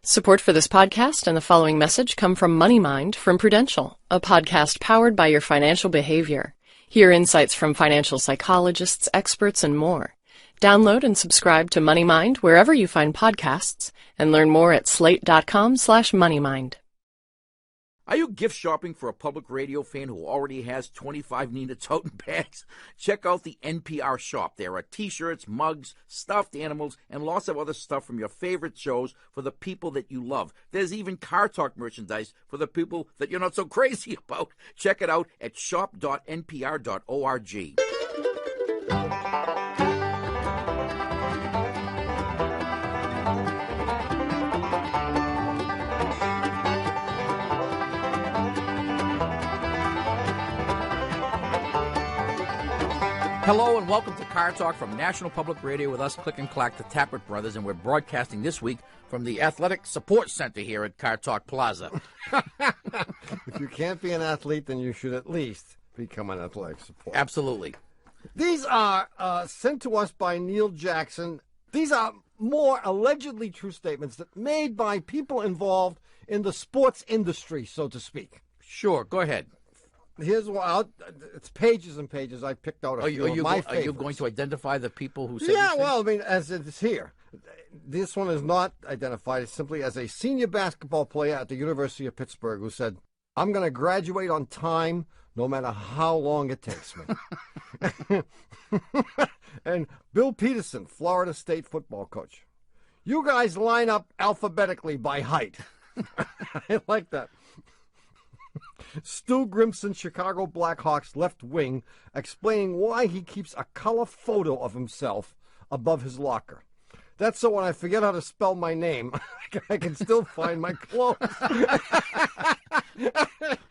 Support for this podcast and the following message come from MoneyMind from Prudential, a podcast powered by your financial behavior. Hear insights from financial psychologists, experts, and more. Download and subscribe to MoneyMind wherever you find podcasts, and learn more at slate.com/moneymind. Are you gift shopping for a public radio fan who already has 25 Nina totem bags? Check out the NPR shop. There are t-shirts, mugs, stuffed animals, and lots of other stuff from your favorite shows for the people that you love. There's even Car Talk merchandise for the people that you're not so crazy about. Check it out at shop.npr.org. Hello and welcome to Car Talk from National Public Radio with us, Click and Clack, the Tappert Brothers, and we're broadcasting this week from the Athletic Support Center here at Car Talk Plaza. If you can't be an athlete, then you should at least become an athletic support. Absolutely. These are sent to us by Neil Jackson. These are more allegedly true statements that made by people involved in the sports industry, so to speak. Sure, go ahead. Here's what it's pages and pages. I picked out a few of my favorites. Are you going to identify the people who said Yeah, well, I mean, as it's here. This one is not identified. It's simply as a senior basketball player at the University of Pittsburgh who said, I'm going to graduate on time no matter how long it takes me. And Bill Peterson, Florida State football coach. You guys line up alphabetically by height. I like that. Stu Grimson, Chicago Blackhawks left wing, explaining why he keeps a color photo of himself above his locker. That's so when I forget how to spell my name, I can still find my clothes.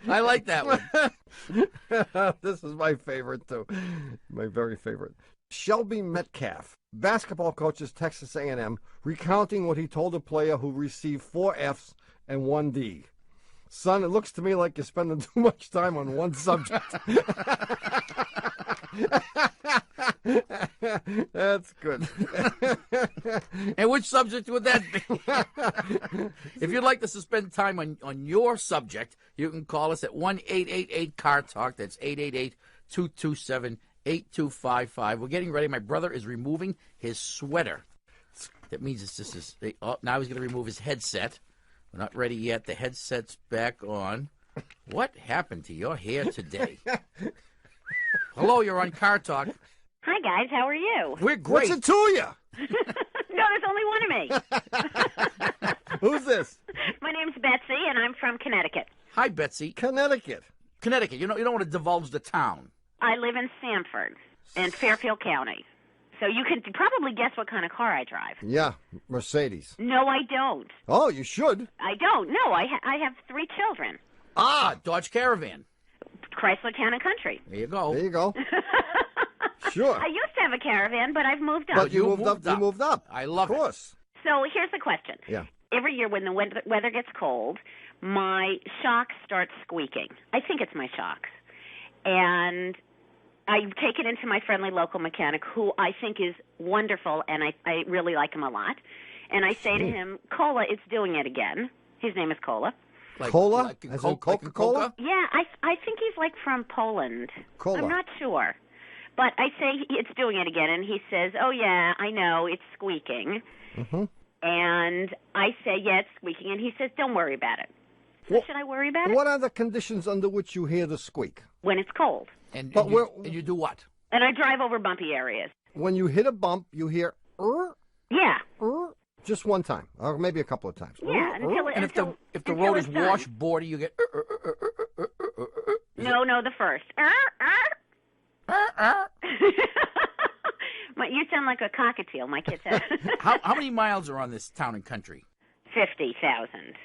I like that one. This is my favorite, too. My very favorite. Shelby Metcalf, basketball coach at Texas A&M, recounting what he told a player who received 4 Fs and 1 D. Son, it looks to me like you're spending too much time on one subject. That's good. And which subject would that be? If you'd like to spend time on your subject, you can call us at 1-888-CAR-TALK. That's 888-227-8255. We're getting ready. My brother is removing his sweater. That means it's just his... Oh, now he's going to remove his headset. We're not ready yet. The headset's back on. What happened to your hair today? Hello, you're on Car Talk. Hi, guys. How are you? We're great. What's it to you? No, there's only one of me. Who's this? My name's Betsy, and I'm from Connecticut. Hi, Betsy. Connecticut. Connecticut. You don't want to divulge the town. I live in Sanford in Fairfield County. So you can probably guess what kind of car I drive. Yeah, Mercedes. No, I don't. Oh, you should. I don't. No, I have 3 children. Dodge Caravan. Chrysler Town and Country. There you go. There you go. Sure. I used to have a Caravan, but I've moved up. But you moved up. You moved up. I love it. Of course. So here's the question. Yeah. Every year when the weather gets cold, my shocks start squeaking. I think it's my shocks. And I take it into my friendly local mechanic, who I think is wonderful, and I really like him a lot. And I say to him, Cola, it's doing it again. His name is Cola. Cola? Like As in Coca-Cola? Yeah, I think he's like from Poland. Cola. I'm not sure. But I say it's doing it again, and he says, oh, yeah, I know, it's squeaking. Mm-hmm. And I say, yeah, it's squeaking, and he says, don't worry about it. So should I worry about it? What are the conditions under which you hear the squeak? When it's cold. And you do what? And I drive over bumpy areas. When you hit a bump, you hear, Yeah. just one time, or maybe a couple of times. Yeah, And if the road is washboardy, you get... No, the first. You sound like a cockatiel, my kid said. How many miles are on this town and country? 50,000.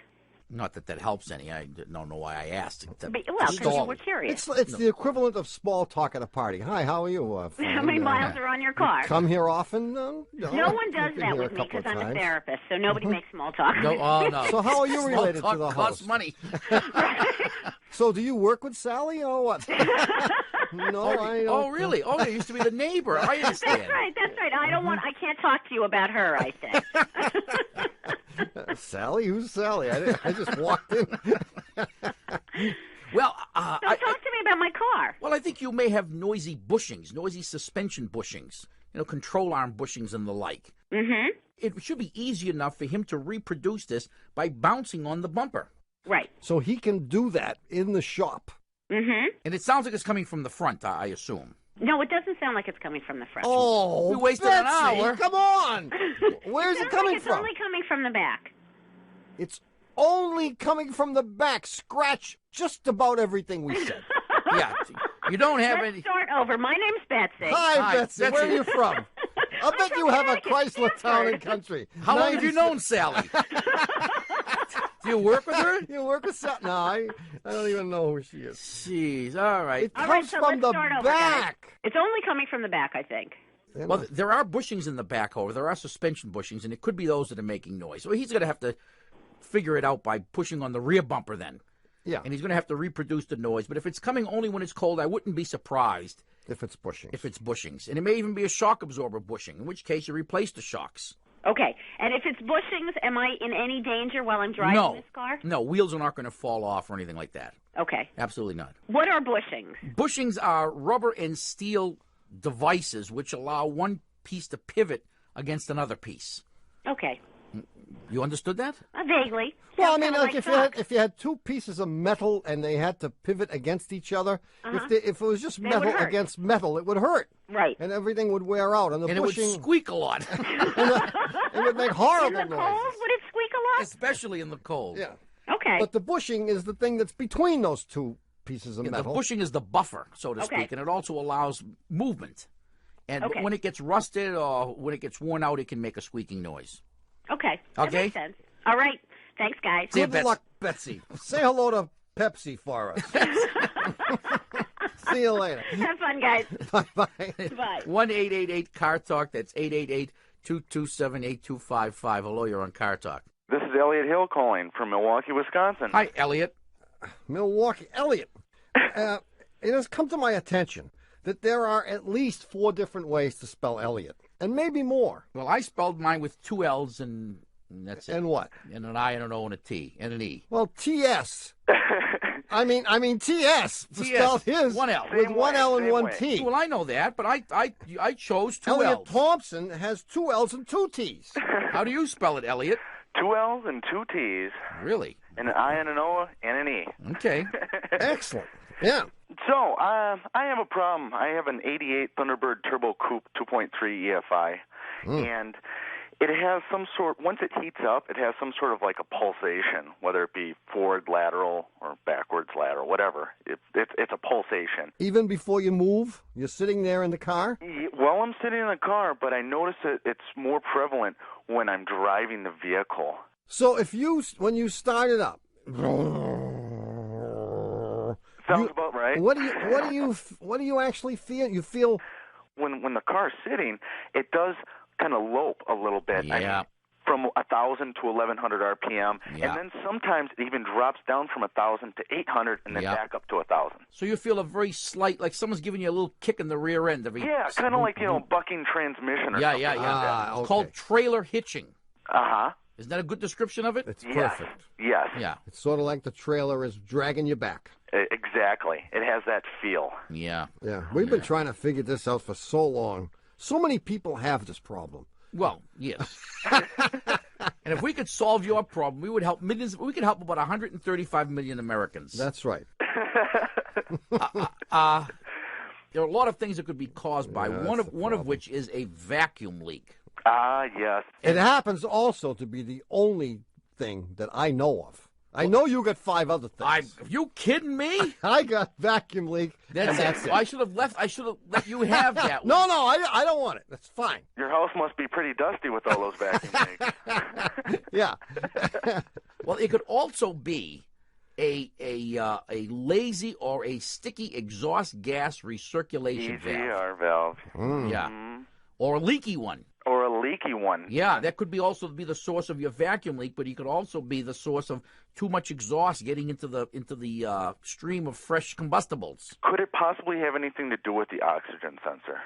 Not that helps any. I don't know why I asked. Because you were curious. It's the equivalent of small talk at a party. Hi, how are you? How many miles are on your car? Come here often? No one does that with me because I'm a therapist, so nobody makes small talk. No. So how are you related small to the talk host? costs money. So do you work with Sally or what? No, I don't. Oh, really? Oh, you used to be the neighbor. I understand. That's right. I can't talk to you about her, I say. Sally? Who's Sally? I just walked in. Well, So talk to me about my car. well, I think you may have noisy bushings, noisy suspension bushings, control arm bushings and the like. Mm-hmm. It should be easy enough for him to reproduce this by bouncing on the bumper. Right. So he can do that in the shop. Mm-hmm. And it sounds like it's coming from the front, I assume. No, it doesn't sound like it's coming from the front. Oh, We wasted Betsy, an hour. Come on. Where's it coming it's from? only coming from the back. It's only coming from the back. Scratch just about everything we said. Yeah, you don't have Let's any. start over. My name's Betsy. Hi, Betsy. Betsy. Where are you from? I bet from you have a Connecticut, Chrysler Town and Stamford. Country. How long have you 96 known Sally? Do you work with her? You work with Sally? No, I don't even know who she is. Jeez, all right. It All comes right, so from let's the start over, guys. back. It's only coming from the back, I think. Well, there are bushings in the back, however. There are suspension bushings, and it could be those that are making noise. So he's going to have to figure it out by pushing on the rear bumper then. Yeah, And he's going to have to reproduce the noise. But if it's coming only when it's cold, I wouldn't be surprised if it's bushing. if it's bushings. And it may even be a shock absorber bushing, in which case you replace the shocks. Okay. And if it's bushings, am I in any danger while I'm driving this car? No, wheels are not going to fall off or anything like that. Okay. Absolutely not. What are bushings? Bushings are rubber and steel devices which allow one piece to pivot against another piece. Okay. You understood that? Vaguely. Well, I Sounds mean, kinda like socks. if you had two pieces of metal and they had to pivot against each other, if it was just would metal hurt. against metal, it would hurt. Right. And everything would wear out. And the And it would bushing, squeak a lot, it would make In horrible the cold, noises. would it squeak a lot? especially in the cold. Yeah. Okay. But the bushing is the thing that's between those two pieces of Yeah, the metal. bushing is the buffer, so to Okay. speak, and it also allows movement. And Okay. when it gets rusted or when it gets worn out, it can make a squeaking noise. Okay. That Okay. makes sense. All right. Thanks, guys. See you, Good luck, Betsy. Say hello to Pepsi for us. See you later. Have fun, guys. Bye-bye. Bye. 1-888-CAR-TALK. That's 888-227-8255. Hello, you're on Car Talk. This is Elliot Hill calling from Milwaukee, Wisconsin. Hi, Elliot. Milwaukee. Elliot, it has come to my attention that there are at least 4 different ways to spell Elliot, and maybe more. Well, I spelled mine with 2 L's and that's it. And what? And an I and an O and a T and an E. Well, T.S. I mean T.S. spelled his 1 L. with Same 1 way, L and same 1 way. T. Well, I know that, but I chose 2 Elliot L's. Thompson has 2 L's and 2 T's. How do you spell it, Elliot? 2 L's and 2 T's, Really? and an I and an O and an E. Okay. Excellent. Yeah. So, I have a problem. I have an 88 Thunderbird Turbo Coupe 2.3 EFI, and it has some sort, once it heats up, it has some sort of like a pulsation, whether it be forward lateral or backwards lateral, whatever. It's a pulsation. Even before you move, you're sitting there in the car. Well, I'm sitting in the car, but I notice that it's more prevalent when I'm driving the vehicle. So when you start it up, Sounds about right. what do you actually feel? You feel When the car's sitting, it does kind of lope a little bit. I Yeah. mean, from 1,000 to 1,100 RPM, Yeah. and then sometimes it even drops down from 1,000 to 800, and then Yeah. back up to 1,000. So you feel a very slight, like someone's giving you a little kick in the rear end. Yeah, kind of like bucking transmission or Yeah, something. yeah, yeah. Ah, It's called okay. trailer hitching. Uh-huh. Isn't that a good description of it? it's Yes. perfect. Yes. Yeah. It's sort of like the trailer is dragging you back. Exactly. It has that feel. Yeah. Yeah, we've been trying to figure this out for so long. So many people have this problem. Well, yes. And if we could solve your problem, we would help millions. We could help about 135 million Americans. That's right. There are a lot of things that could be caused by Yeah, one that's of the one of problem. which is a vacuum leak. Ah, yes. It happens also to be the only thing that I know of. I know you got 5 other things. Are you kidding me? I got vacuum leak. and that's it. I should have left. I should have let you have that. No, I don't want it. That's fine. Your house must be pretty dusty with all those vacuum leaks. Yeah. Well, it could also be a lazy or a sticky exhaust gas recirculation valve. EGR valve. Yeah, or a leaky one. Or a leaky one. Yeah, that could be also be the source of your vacuum leak, but it could also be the source of too much exhaust getting into the stream of fresh combustibles. Could it possibly have anything to do with the oxygen sensor?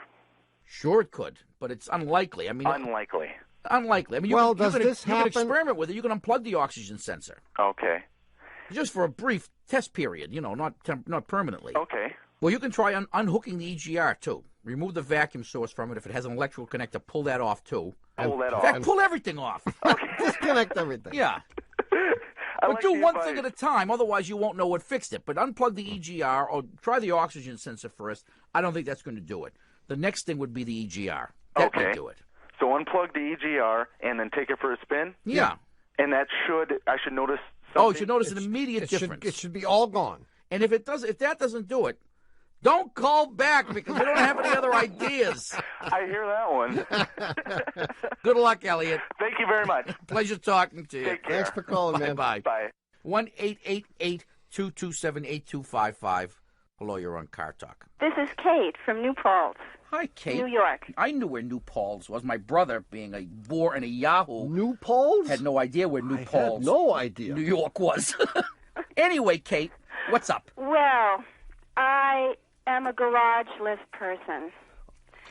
Sure, it could, but it's unlikely. I mean, Unlikely. Unlikely. I mean, Well, you does this you can happen? experiment with it. You can unplug the oxygen sensor Okay. just for a brief test period. Not permanently. Okay. Well, you can try unhooking the EGR too. Remove the vacuum source from it. If it has an electrical connector, pull that off too. Pull that In off. fact, pull everything off. Disconnect everything. Yeah. I But like do the one advice. thing at a time, otherwise you won't know what fixed it. But unplug the EGR or try the oxygen sensor first. I don't think that's going to do it. The next thing would be the EGR. That may Okay. do it. So unplug the EGR and then take it for a spin? Yeah. And I should notice something? Oh, you should notice an immediate It difference. should be all gone. And if that doesn't do it, don't call back because we don't have any other ideas. I hear that one. Good luck, Elliot. Thank you very much. Pleasure talking to you. Take care. Thanks for calling, man. Bye. Bye. 1-888-227-8255. Hello, you're on Car Talk. This is Kate from New Paltz, Hi, Kate. New York. I knew where New Paltz was. My brother, being a bore and a Yahoo, New Poles? had no idea where New I Paltz, had no idea. New York was. Anyway, Kate, what's up? Well, I am a garage lift person,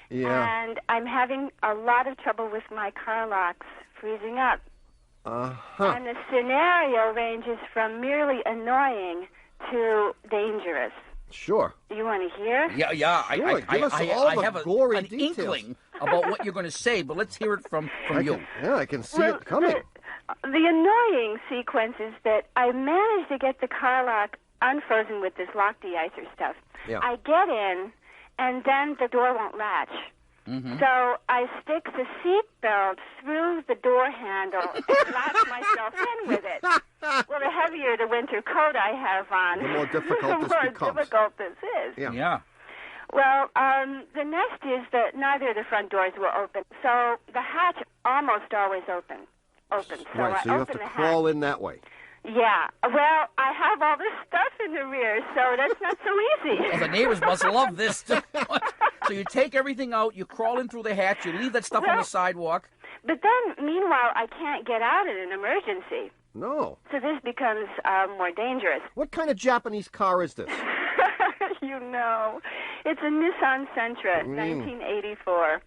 Yeah. and I'm having a lot of trouble with my car locks freezing up. Uh-huh. And the scenario ranges from merely annoying to dangerous. Sure. You want to hear? Yeah. Sure, give us all I the have gory an details. inkling about what you're going to say, but let's hear it from you. I can see it coming. The annoying sequence is that I managed to get the car lock unfrozen with this lock de-icer stuff. Yeah. I get in, and then the door won't latch. Mm-hmm. So I stick the seat belt through the door handle and latch myself in with it. Well, the heavier the winter coat I have on, The more difficult the this more becomes. difficult this is. Yeah. Well, the next is that neither of the front doors will open, so the hatch almost always opens. So Right, I so you have open to the crawl hatch. in that way. Yeah. Well, I have all this stuff in the rear, so that's not so easy. Well, the neighbors must love this. So you take everything out, you crawl in through the hatch, you leave that stuff on the sidewalk. But then, meanwhile, I can't get out in an emergency. No. So this becomes more dangerous. What kind of Japanese car is this? You know, it's a Nissan Sentra, 1984.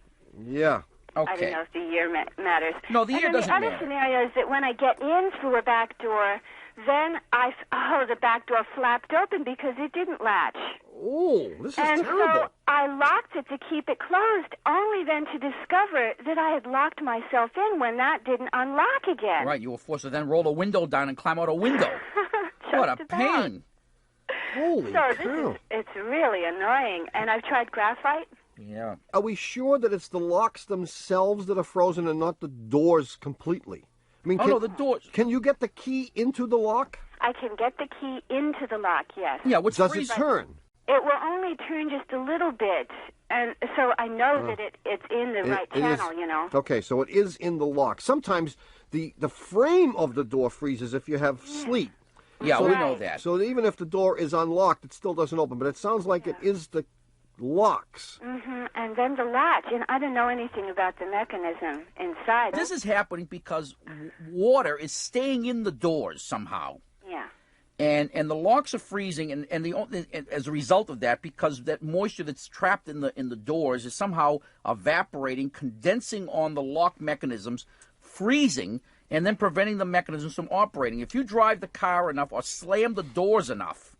Yeah. I don't Okay. know if the year matters. No, the year doesn't The other matter. scenario is that when I get in through a back door, then the back door flapped open because it didn't latch. Oh, this is And terrible. so I locked it to keep it closed, only then to discover that I had locked myself in when that didn't unlock again. Right, you were forced to then roll a window down and climb out a window. What a Just about. pain. Holy So cow. it's really annoying. And I've tried graphite. Yeah. Are we sure that it's the locks themselves that are frozen and not the doors completely? I mean, Oh, no, the doors. Can you get the key into the lock? I can get the key into the lock, yes. Yeah, what's Does it freezing? turn? It will only turn just a little bit, and so I know that it's in the right It is- channel, you know. Okay, so it is in the lock. Sometimes the frame of the door freezes if you have sleet. Yeah, So we that- know that. So even if the door is unlocked, it still doesn't open. But it sounds like it is the locks. And then the latch, and I don't know anything about the mechanism inside. This is happening because water is staying in the doors somehow. Yeah. And the locks are freezing, and as a result of that, because that moisture that's trapped in the doors is somehow evaporating, condensing on the lock mechanisms, freezing, and then preventing the mechanisms from operating. If you drive the car enough or slam the doors enough,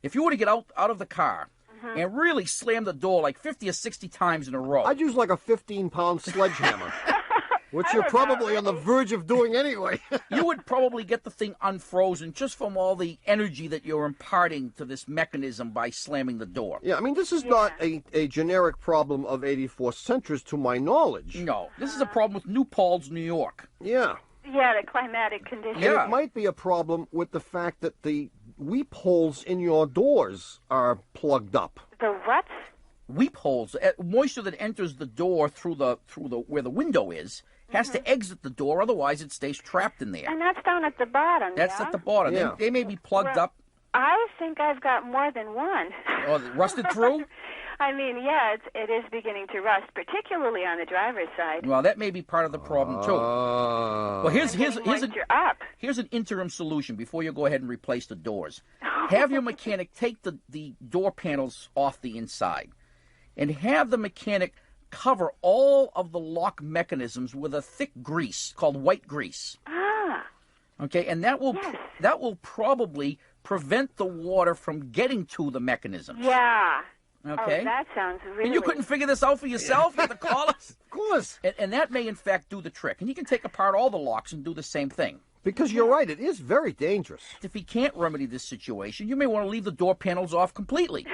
if you were to get out of the car and really slam the door like 50 or 60 times in a row, I'd use like a 15-pound sledgehammer, which you're probably on the verge of doing anyway. you would probably get the thing unfrozen just from all the energy that you're imparting to this mechanism by slamming the door. Yeah, I mean, this is not a generic problem of 84 Sentras to my knowledge. No, this is a problem with New Paltz, New York. Yeah. Yeah, the climatic conditions. Yeah. It might be a problem with the fact that the weep holes in your doors are plugged up. The what? Weep holes, moisture that enters the door through the where the window is, has to exit the door, otherwise it stays trapped in there. And that's down at the bottom, That's yeah? at the bottom. Yeah. They may be plugged Well, up I think I've got more than one. or rusted through. I mean, yeah, it is beginning to rust, particularly on the driver's side. Well, that may be part of the problem too. Well, here's Getting moisture up. Here's an interim solution before you go ahead and replace the doors. Have your mechanic take the door panels off the inside and have the mechanic cover all of the lock mechanisms with a thick grease called white grease. Ah. Okay, and that will probably prevent the water from getting to the mechanisms. Yeah. Okay. Oh, that sounds really... And you couldn't figure this out for yourself? You had to call us? Of course. And that may, in fact, do the trick. And he can take apart all the locks and do the same thing. Because you're right, it is very dangerous. If he can't remedy this situation, you may want to leave the door panels off completely.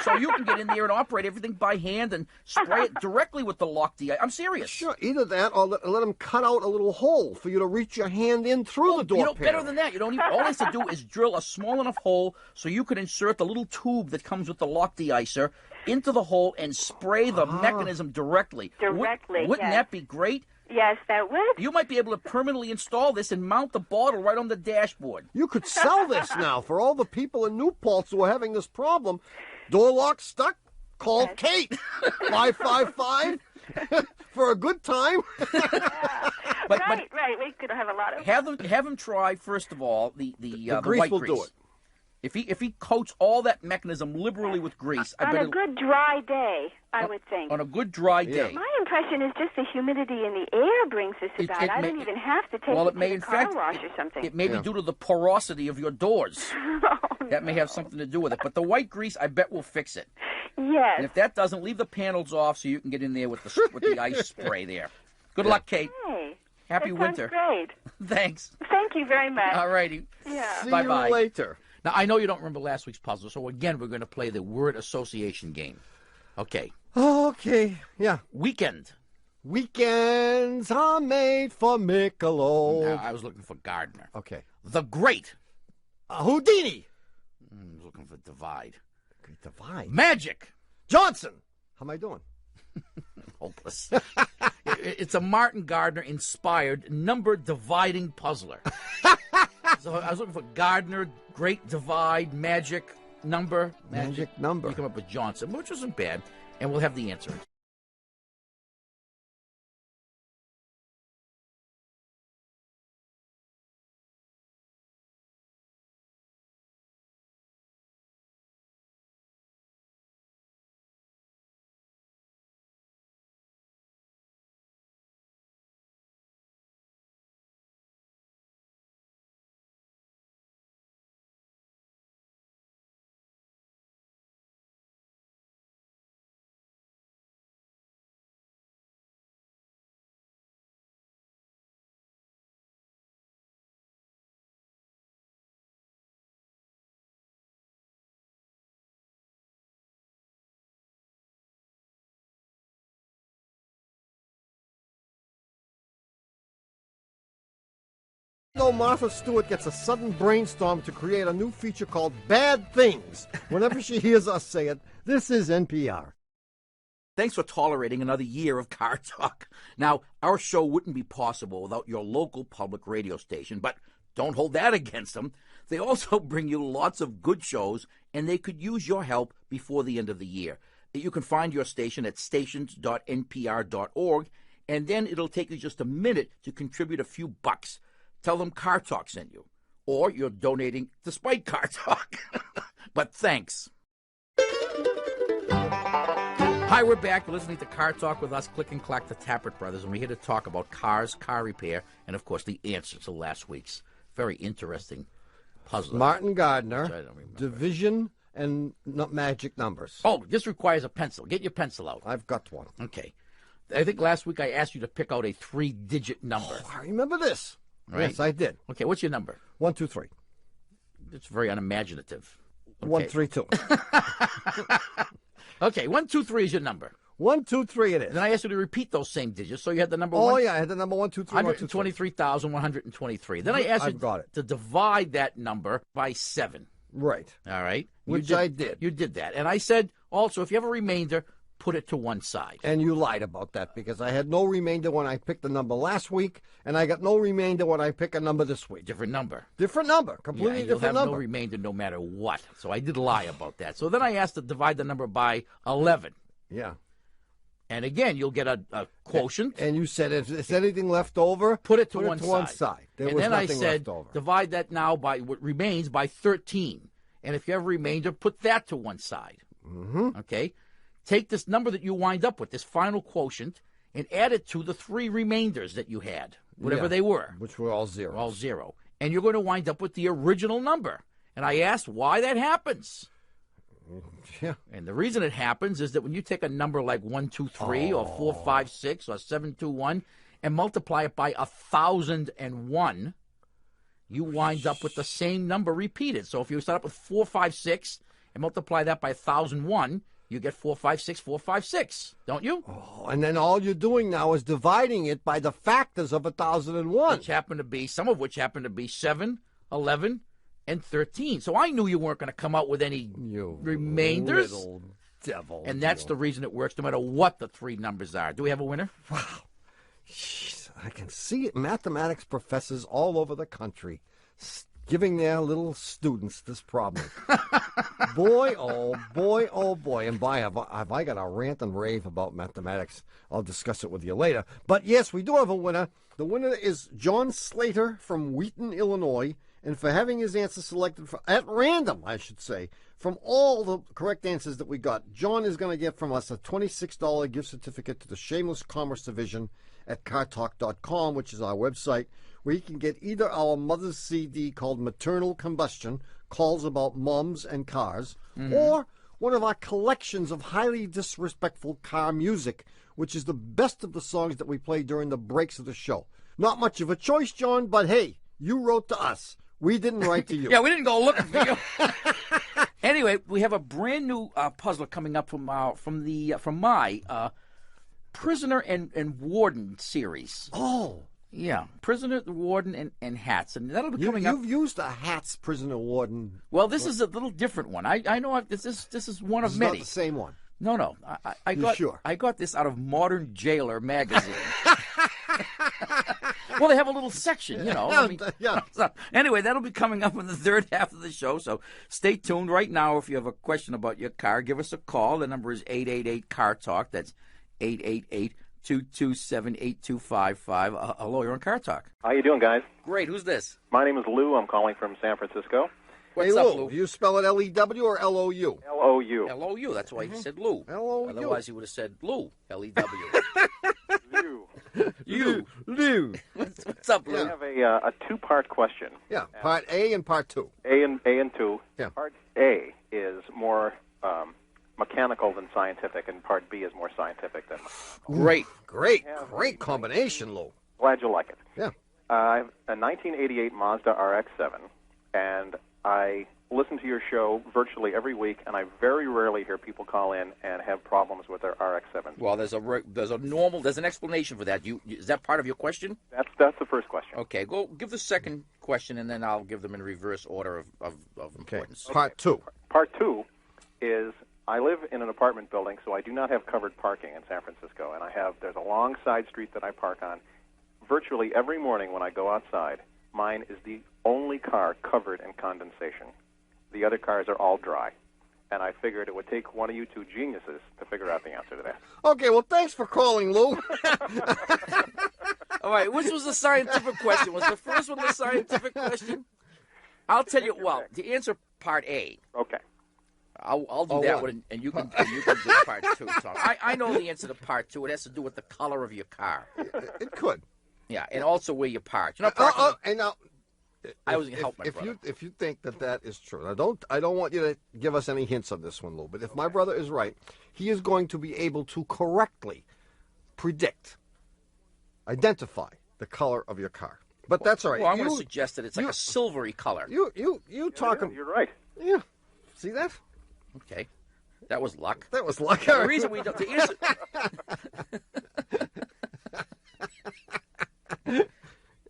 So you can get in there and operate everything by hand and spray it directly with the lock DI. I'm serious. Sure, either that or let him cut out a little hole for you to reach your hand in through the door panel. Better than that. You don't even, all he has to do is drill a small enough hole so you can insert the little tube that comes with the lock de-icer into the hole and spray the mechanism directly. Directly, Wouldn't that be great? Yes, that would. You might be able to permanently install this and mount the bottle right on the dashboard. You could sell this now for all the people in New Paltz who are having this problem. Door lock stuck? Call Kate. 555 for a good time. Right. We could have a lot of... Have him try, first of all, the grease white will grease. do it. If he coats all that mechanism liberally with grease, I bet on a good dry day, I would think. On a good dry day. My impression is just the humidity in the air brings this about. I don't even have to take it to the car wash or something. It may be due to the porosity of your doors. That may have something to do with it. But the white grease, I bet, will fix it. Yes. And if that doesn't, leave the panels off so you can get in there with the ice spray there. Good luck, Kate. Hey, Happy that winter. Sounds great. Thanks. Thank you very much. All righty. Yeah. See Bye-bye. you later. Now, I know you don't remember last week's puzzle, so again, we're going to play the word association game. Okay. Okay, yeah. Weekend. Weekends are made for Michelob. Now, I was looking for Gardner. Okay. The Great. Houdini. I was looking for Divide. Great Divide. Magic. Johnson. How am I doing? Hopeless. It's a Martin Gardner-inspired number-dividing puzzler. So I was looking for Gardner, Great Divide, Magic, Number. Magic number. You come up with Johnson, which isn't bad, and we'll have the answer. No, Martha Stewart gets a sudden brainstorm to create a new feature called Bad Things. Whenever she hears us say it, this is NPR. Thanks for tolerating another year of Car Talk. Now, our show wouldn't be possible without your local public radio station, but don't hold that against them. They also bring you lots of good shows, and they could use your help before the end of the year. You can find your station at stations.npr.org, and then it'll take you just a minute to contribute a few bucks. Tell them Car Talk sent you, or you're donating despite Car Talk. But thanks. Hi, we're back. You're listening to Car Talk with us, Click and Clack, the Tappert Brothers, and we're here to talk about cars, car repair, and, of course, the answer to last week's very interesting puzzle. Martin Gardner, division and magic numbers. Oh, this requires a pencil. Get your pencil out. I've got one. Okay. I think last week I asked you to pick out a 3-digit number. Oh, I remember this. Right? Yes, I did. Okay, what's your number? 1, 2, 3. It's very unimaginative. Okay. 1, 3, 2. Okay, 1, 2, 3 is your number. 1, 2, 3 it is. Then I asked you to repeat those same digits, so you had the number 1. Oh, yeah, I had the number 1, 2, 3, 123,123. Then I asked you to divide that number by 7. Right. All right? Which I did. You did that. And I said, also, if you have a remainder, put it to one side. And you lied about that because I had no remainder when I picked the number last week, and I got no remainder when I pick a number this week. Different number. Different number. Completely different different number. number. No remainder no matter what. So I did lie about that. So then I asked to divide the number by 11. Yeah. And again, you'll get a quotient. And you said if there's anything left over, put it to one side. There and was then nothing I said, left over. divide that now by what remains by 13. And if you have a remainder, put that to one side. Mm-hmm. Okay? take this number that you wind up with, this final quotient, and add it to the 3 remainders that you had, whatever they were. Which were all zero. All zero. And you're going to wind up with the original number. And I asked why that happens. Yeah. And the reason it happens is that when you take a number like 1, 2, 3, or 4, 5, 6, or 7, 2, 1, and multiply it by 1,001, you wind up with the same number repeated. So if you start up with 4, 5, 6, and multiply that by 1,001, you get 4, 5, 6, 4, 5, 6, don't you? Oh, and then all you're doing now is dividing it by the factors of 1,001. Which happen to be, some of which happen to be 7, 11, and 13. So I knew you weren't going to come out with any remainders. Little devil. And that's the reason it works, no matter what the 3 numbers are. Do we have a winner? Wow. Jeez, I can see it. Mathematics professors all over the country giving their little students this problem. Boy, oh boy, oh boy. And boy, have I got a rant and rave about mathematics. I'll discuss it with you later. But yes, we do have a winner. The winner is John Slater from Wheaton, Illinois. And for having his answer selected at random, I should say, from all the correct answers that we got, John is going to get from us a $26 gift certificate to the Shameless Commerce Division at cartalk.com, which is our website, where you can get either our mother's CD called Maternal Combustion, calls about moms and cars, or one of our collections of highly disrespectful car music, which is the best of the songs that we play during the breaks of the show. Not much of a choice, John, but hey, you wrote to us. We didn't write to you. Yeah, we didn't go looking for you. Anyway, we have a brand new puzzler coming up from my Prisoner and Warden series. Oh. Yeah, Prisoner, Warden, and Hats. And that'll be coming up. You've used a Hats Prisoner Warden. Well, this is a little different one. I know this is one of many. Not the same one. No. I got sure? I got this out of Modern Jailer magazine. Well, they have a little section, you know. Yeah. So, anyway, that'll be coming up in the third half of the show, so stay tuned. Right now, if you have a question about your car, give us a call. The number is 888-CAR-TALK. That's 888-227-8255. Hello, you're on Car Talk. How you doing, guys? Great. Who's this? My name is Lou. I'm calling from San Francisco. What's hey, up, Lou? Lou? Do you spell it L-E-W or L-O-U? L-O-U. L-O-U. That's why he said Lou. L-O-U. Otherwise, he would have said Lou. L-E-W. Lou. Lou. What's up, Lou? I have a two-part question. Yeah, part A and part 2. A and 2. Yeah. Part A is more mechanical than scientific, and part B is more scientific than mechanical. Great combination, Lou. Glad you like it. Yeah. I have a 1988 Mazda RX-7, and I listen to your show virtually every week, and I very rarely hear people call in and have problems with their RX-7. Well, there's an explanation for that. Is that part of your question? That's the first question. Okay, go give the second question, and then I'll give them in reverse order of importance. Okay. Part 2. Part 2 is I live in an apartment building, so I do not have covered parking in San Francisco, and there's a long side street that I park on. Virtually every morning when I go outside, mine is the only car covered in condensation. The other cars are all dry. And I figured it would take one of you two geniuses to figure out the answer to that. Okay, well, thanks for calling, Lou. All right, which was the scientific question? Was the first one the scientific question? I'll tell you, well, to answer part A. Okay. I'll do that one, and you can do part 2, Tom. I know the answer to part 2. It has to do with the color of your car. It could. Yeah, and also where you park. You're not parking. I was going to help my brother. If you think that is true, I don't want you to give us any hints on this one, Lou. But if my brother is right, he is going to be able to correctly identify the color of your car. But that's all right. Well, I'm going to suggest that it's like a silvery color. You talk. You're right. Yeah. See that? Okay, that was luck. That was luck. The reason we don't to answer.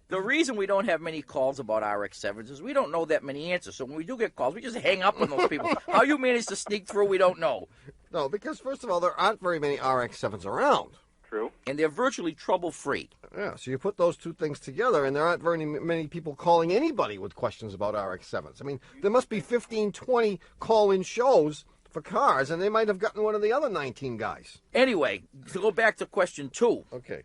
The reason we don't have many calls about RX-7s is we don't know that many answers. So when we do get calls, we just hang up on those people. How you manage to sneak through, we don't know. No, because first of all, there aren't very many RX-7s around. True. And they're virtually trouble-free. Yeah, so you put those two things together, and there aren't very many people calling anybody with questions about RX-7s. I mean, there must be 15, 20 call-in shows for cars, and they might have gotten one of the other 19 guys. Anyway, to go back to question 2. Okay.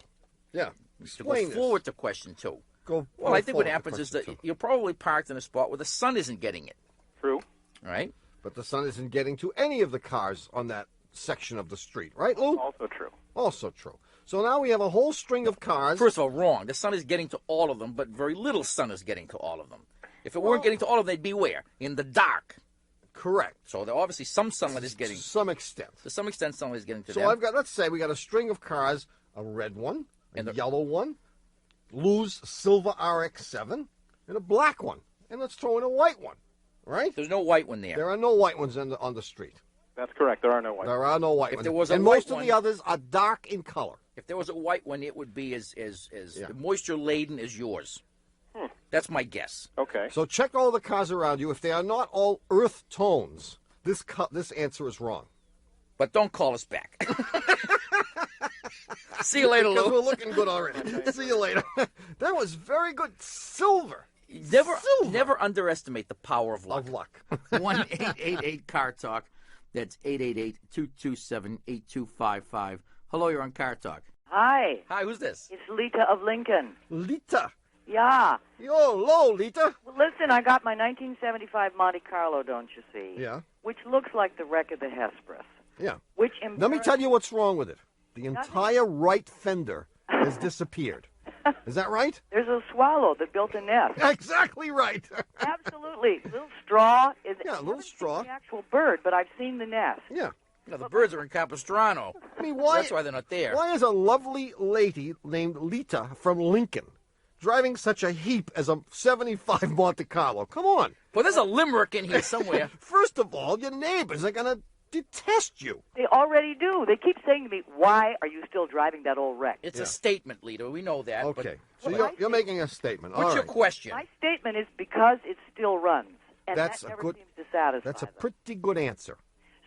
Yeah. Explain to go forward to question 2. Well, I think what happens is that you're probably parked in a spot where the sun isn't getting it. True. Right? But the sun isn't getting to any of the cars on that section of the street, right, Lou? Also true. Also true. So now we have a whole string of cars. First of all, wrong. The sun is getting to all of them, but very little sun is getting to all of them. If it weren't getting to all of them, they'd be where? In the dark. Correct. So obviously some sunlight is getting. To some extent. To some extent, sunlight is getting to So them. I've got, let's say we got a string of cars, a red one, a yellow one, Lou's silver RX-7, and a black one. And let's throw in a white one, right? There's no white one there. There are no white ones on the street. That's correct. There are no white. There are no white If ones. there was a and white most of one- the others are dark in color. If there was a white one, it would be as moisture laden as yours. That's my guess. Okay. So check all the cars around you. If they are not all earth tones, this answer is wrong. But don't call us back. See you later, Because Lou. we're looking good already. See you later. That was very good. Silver. Never underestimate the power of luck. Of luck. 1-888-CAR-TALK. That's 888-227-8255. Hello, you're on Car Talk. Hi, Hi, who's this? it's Lita of Lincoln. Lita. Yeah. Yo, hello, Lita. Well, listen, I got my 1975 Monte Carlo, don't you see? Yeah. Which looks like the wreck of the Hesperus. Yeah. Which Let me tell you what's wrong with it. The entire right fender has disappeared. Is that right? There's a swallow that built a nest. Exactly right. Absolutely. Little straw. Is Yeah, a little straw. The actual bird, but I've seen the nest. Yeah. You know, the birds are in Capistrano. I mean, why? That's why they're not there. Why is a lovely lady named Lita from Lincoln driving such a heap as a 75 Monte Carlo? Come on. Well, there's a limerick in here somewhere. First of all, your neighbors are going to detest you. They already do. They keep saying to me, why are you still driving that old wreck? It's a statement, Lito. We know that. Okay. So Well, you're making a statement. But what's All your right. question? My statement is because it still runs. And That's that a never good- seems to satisfy That's a them. pretty good answer.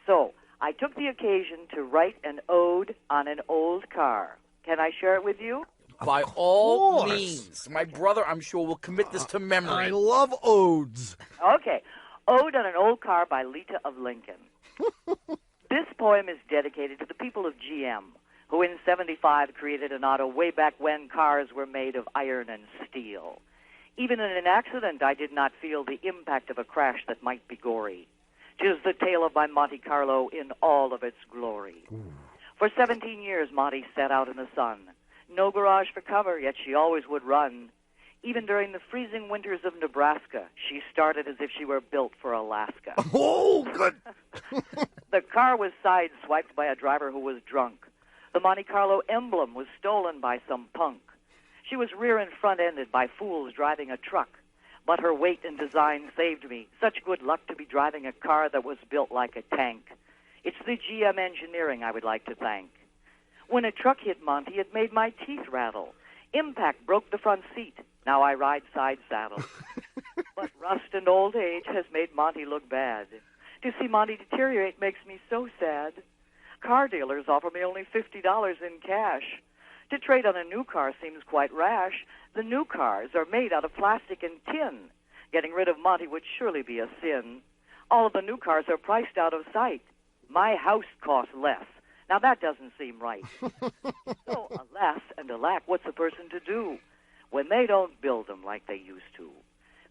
So, I took the occasion to write an ode on an old car. Can I share it with you? By all course. means. My brother, I'm sure, will commit this to I memory. love odes. Okay. Ode on an Old Car by Lita of Lincoln. This poem is dedicated to the people of GM, who in 75 created an auto way back when cars were made of iron and steel. Even in an accident, I did not feel the impact of a crash that might be gory. 'Tis the tale of my Monte Carlo in all of its glory. For 17 years, Monte sat out in the sun. No garage for cover, yet she always would run. Even during the freezing winters of Nebraska, she started as if she were built for Alaska. Oh, good. The car was sideswiped by a driver who was drunk. The Monte Carlo emblem was stolen by some punk. She was rear and front-ended by fools driving a truck. But her weight and design saved me. Such good luck to be driving a car that was built like a tank. It's the GM engineering I would like to thank. When a truck hit Monte, it made my teeth rattle. Impact broke the front seat. Now I ride side saddle. But rust and old age has made Monte look bad. To see Monte deteriorate makes me so sad. Car dealers offer me only $50 in cash. To trade on a new car seems quite rash. The new cars are made out of plastic and tin. Getting rid of Monte would surely be a sin. All of the new cars are priced out of sight. My house costs less. Now that doesn't seem right. So, alas and alack, what's a person to do when they don't build them like they used to?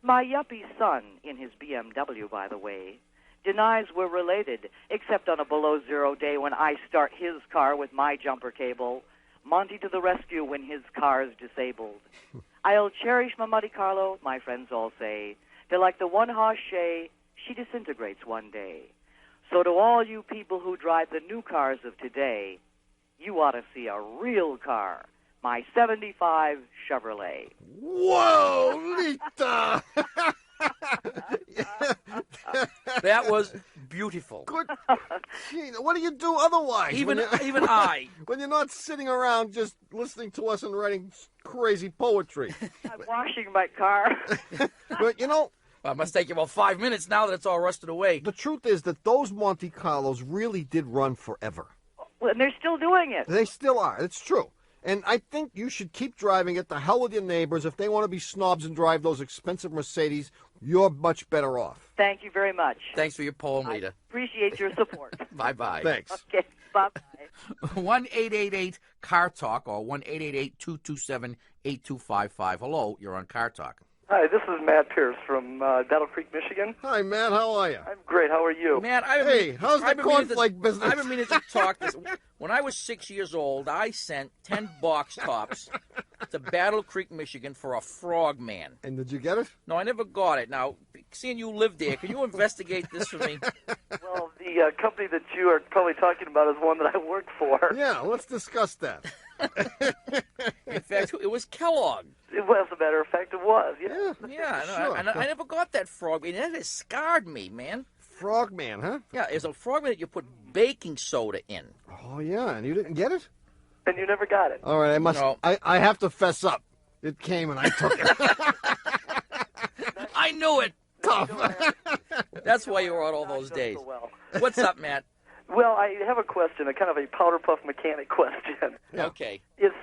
My yuppie son, in his BMW, by the way, denies we're related, except on a below-zero day when I start his car with my jumper cable. Monte to the rescue when his car's disabled. I'll cherish my Monte Carlo, my friends all say, till like the one-horse shay, she disintegrates one day. So to all you people who drive the new cars of today, you ought to see a real car, my 75 Chevrolet. Whoa, Lita. That was beautiful. Good. Gee, what do you do otherwise? Even when you- even I. When you're not sitting around just listening to us and writing crazy poetry. I'm washing my car. But, you know, Well, it must take you about 5 minutes now that it's all rusted away. the truth is that those Monte Carlos really did run forever. Well, and they're still doing it. They still are. It's true. And I think you should keep driving it. The hell with your neighbors. If they want to be snobs and drive those expensive Mercedes, you're much better off. Thank you very much. Thanks for your poem, I Lita. appreciate your support. Bye-bye. Thanks. Okay, bye-bye. 1-888-CAR-TALK or 1-888-227-8255. Hello, you're on Car Talk. Hi, this is Matt Pierce from Battle Creek, Michigan. Hi, Matt. How are you? I'm great. How are you? Man, How's the cornflake business? I've been meaning to talk this. When I was 6 years old, I sent 10 box tops to Battle Creek, Michigan for a frog man. And did you get it? No, I never got it. Now, seeing you live there, can you investigate this for me? Well, the company that you are probably talking about is one that I work for. Yeah, let's discuss that. In fact, it was Kellogg. Well, as a matter of fact, it was. Yeah. Yeah, Sure. I never got that frog man. That has scarred me, man. Frogman, huh? Yeah, it's a frog man that you put baking soda in. Oh, yeah, and you didn't get it? And you never got it. All right, No. I have to fess up. It came and I took it. I knew it. Tough. That's why you were out all those days. So well. What's up, Matt? Well, I have a question, a kind of a powder puff mechanic question. Yeah. Okay. It's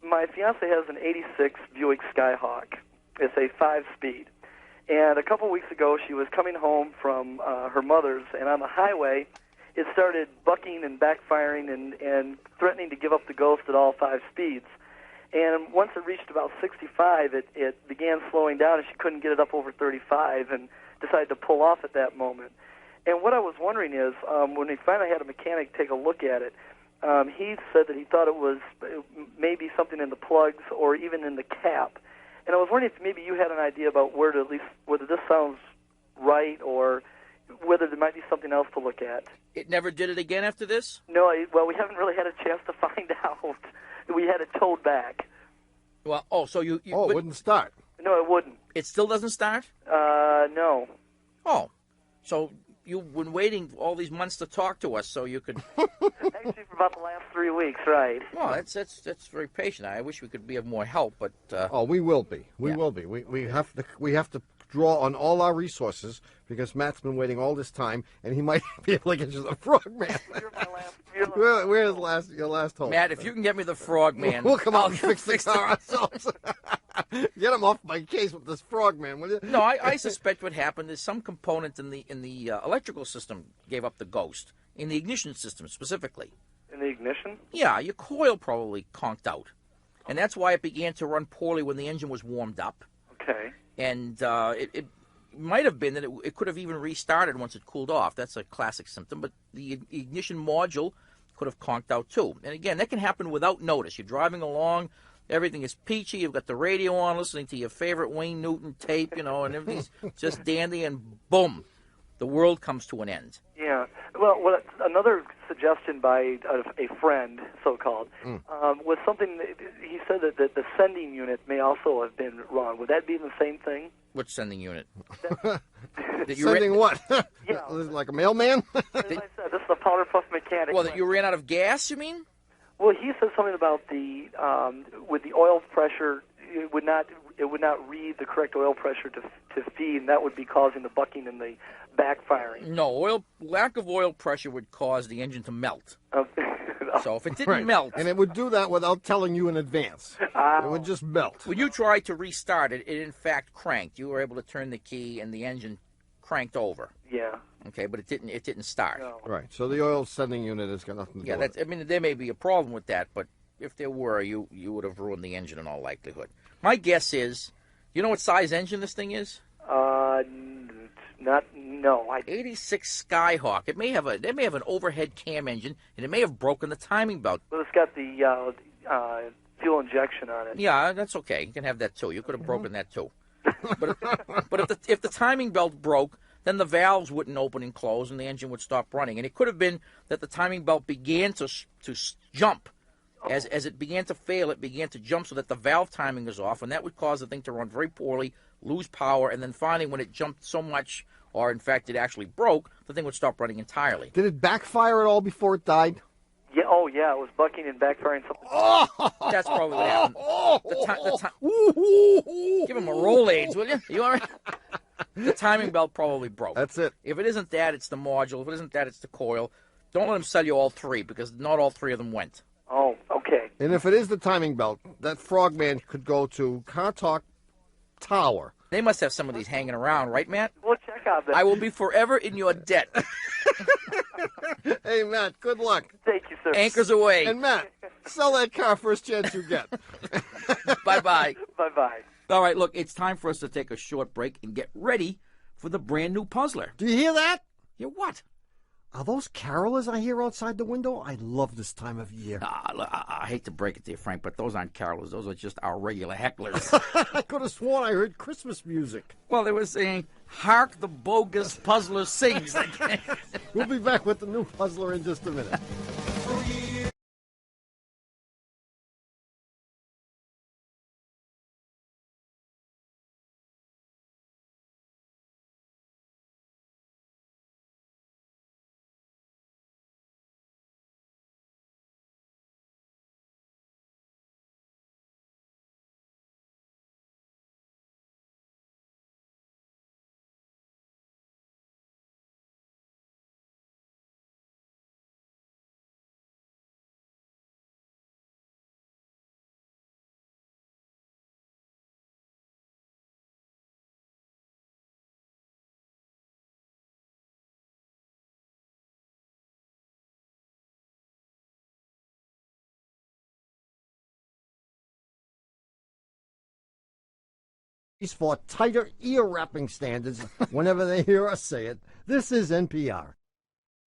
my fiance has an '86 Buick Skyhawk. It's a 5-speed. And a couple weeks ago, she was coming home from her mother's, and on the highway, it started bucking and backfiring and threatening to give up the ghost at all 5 speeds. And once it reached about 65, it began slowing down, and she couldn't get it up over 35 and decided to pull off at that moment. And what I was wondering is, when we finally had a mechanic take a look at it, he said that he thought it was maybe something in the plugs or even in the cap. And I was wondering if maybe you had an idea about whether this sounds right or whether there might be something else to look at. It never did it again after this? No, well, we haven't really had a chance to find out. We had it towed back. Well, so you It but wouldn't start. No, it wouldn't. it still doesn't start? No. Oh, so you've been waiting all these months to talk to us so you could... Actually, for about the last 3 weeks, right. Well, that's very patient. I wish we could be of more help, but... Oh, we will be. We Yeah. will be. We have to draw on all our resources because Matt's been waiting all this time, and he might be able to get you the frogman. You're my last... Where's your last hope? Matt, if you can get me the frog man... We'll come out I'll and fix the car ourselves. Get him off my case with this frogman, will you? No, I suspect what happened is some component in the electrical system gave up the ghost, in the ignition system specifically. In the ignition? Yeah, your coil probably conked out. And that's why it began to run poorly when the engine was warmed up. Okay. And it might have been that it could have even restarted once it cooled off. That's a classic symptom. But the ignition module could have conked out too. And again, that can happen without notice. You're driving along, everything is peachy, you've got the radio on, listening to your favorite Wayne Newton tape, and everything's just dandy, and boom, the world comes to an end. Yeah. Well, another suggestion by a friend, so-called, was something that he said that the sending unit may also have been wrong. Would that be the same thing? Which sending unit? Sending what? Yeah. Like a mailman? As I said, this is a powder puff mechanic. Well, that you ran out of gas, you mean? Well, he said something about the with the oil pressure, it would not read the correct oil pressure to feed, and that would be causing the bucking and the backfiring. No, lack of oil pressure would cause the engine to melt. So if it didn't Right. melt, And it would do that without telling you in advance. It would just melt. when you tried to restart it, it in fact cranked. You were able to turn the key, and the engine cranked over. Yeah. Okay, but it didn't start. No. Right. So the oil sending unit has got nothing to Yeah, do with it. I mean, there may be a problem with that, but if there were, you would have ruined the engine in all likelihood. My guess is, you know what size engine this thing is? No. 86 Skyhawk. They may have an overhead cam engine, and it may have broken the timing belt. Well, it's got the fuel injection on it. Yeah, that's okay. You can have that too. You could have broken that too. But if the timing belt broke, then the valves wouldn't open and close, and the engine would stop running. And it could have been that the timing belt began to jump. As it began to fail, it began to jump so that the valve timing is off, and that would cause the thing to run very poorly, lose power, and then finally when it jumped so much, or in fact it actually broke, the thing would stop running entirely. Did it backfire at all before it died? Yeah. Oh, yeah. It was bucking and backfiring something. That's probably what happened. Give him a Rolaids, will you? You all right? The timing belt probably broke. That's it. If it isn't that, it's the module. If it isn't that, it's the coil. Don't let them sell you all three, because not all three of them went. Oh, okay. And if it is the timing belt, that frogman could go to Car Talk Tower. They must have some of these hanging around, right, Matt? We'll check out that. I will be forever in your debt. Hey, Matt, good luck. Thank you, sir. Anchors away. And Matt, sell that car first chance you get. Bye-bye. Bye-bye. All right, look, it's time for us to take a short break and get ready for the brand new puzzler. Do you hear that? Yeah, what? Are those carolers I hear outside the window? I love this time of year. Look, I hate to break it to you, Frank, but those aren't carolers. Those are just our regular hecklers. I could have sworn I heard Christmas music. Well, they were saying, "Hark the bogus puzzler sings." We'll be back with the new puzzler in just a minute. For tighter ear wrapping standards whenever they hear us say it. This is NPR.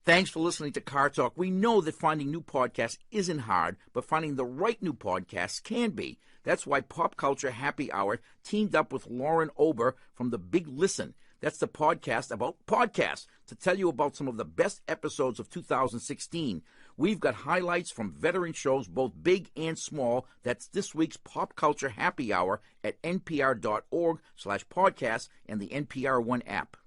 Thanks for listening to Car Talk. We know that finding new podcasts isn't hard, but finding the right new podcasts can be. That's why Pop Culture Happy Hour teamed up with Lauren Ober from The Big Listen. That's the podcast about podcasts, to tell you about some of the best episodes of 2016. We've got highlights from veteran shows, both big and small. That's this week's Pop Culture Happy Hour at npr.org/podcast and the NPR One app.